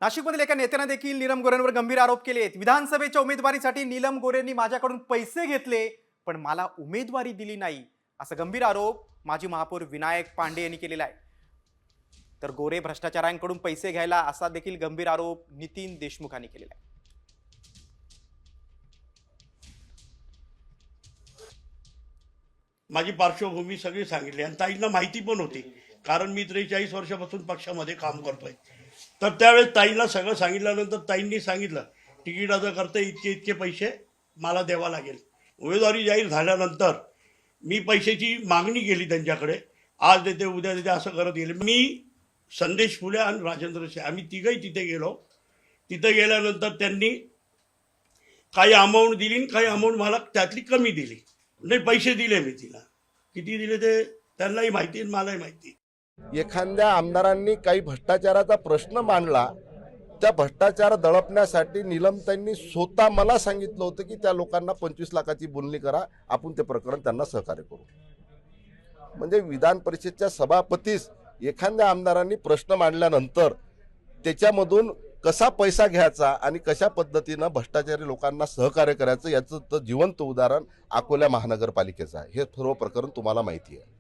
नाशिकमधील एका नेत्याने देखील नीलम गोरेंवर गंभीर आरोप केले आहेत। विधानसभेच्या उमेदवारीसाठी नीलम गोरेंनी माझ्याकडून पैसे घेतले पण मला उमेदवारी दिली नाही, असा गंभीर आरोप माजी महापौर विनायक पांडे यांनी केलेला आहे। तर गोरे भ्रष्टाचारांकडून पैसे घ्यायला असा देखील गंभीर आरोप नितीन देशमुख यांनी केलेला आहे। माझी पार्श्वभूमी सगळी सांगितली आणि ताईंना माहिती पण होती, कारण मी 43 वर्षापासून पक्षामध्ये काम करतोय। तर त्यावेळेस ताईंना सगळं सांगितल्यानंतर ताईंनी सांगितलं तिकिटाचं करता इतके इतके पैसे मला द्यावा लागेल। उमेदवारी जाहीर झाल्यानंतर मी पैशाची मागणी केली त्यांच्याकडे, आज देते उद्या देते असं करत गेले। मी संदेश फुले आणि राजेंद्र शे आम्ही तिघही तिथे गेलो। तिथे गेल्यानंतर त्यांनी काही अमाऊंट दिली आणि काही अमाऊंट मला त्यातली कमी दिली। नाही पैसे दिले मी तिला, किती दिले ते त्यांनाही माहिती आणि मलाही माहिती। एखाद्या आमदारांनी काही भ्रष्टाचाराचा प्रश्न मांडला, त्या भ्रष्टाचार दळपण्यासाठी नीलमताईंनी स्वतः मला सांगितलं होतं की त्या लोकांना 25 लाखाची बोलणी करा, आपण ते प्रकरण त्यांना सहकार्य करू। म्हणजे विधान परिषदेच्या सभापतीस एखाद्या आमदारांनी प्रश्न मांडल्यानंतर त्याच्यामधून कसा पैसा घ्यायचा आणि कशा पद्धतीनं भ्रष्टाचारी लोकांना सहकार्य करायचं याचं तर जिवंत उदाहरण अकोला महानगरपालिकेचं आहे। हे सर्व प्रकरण तुम्हाला माहिती आहे।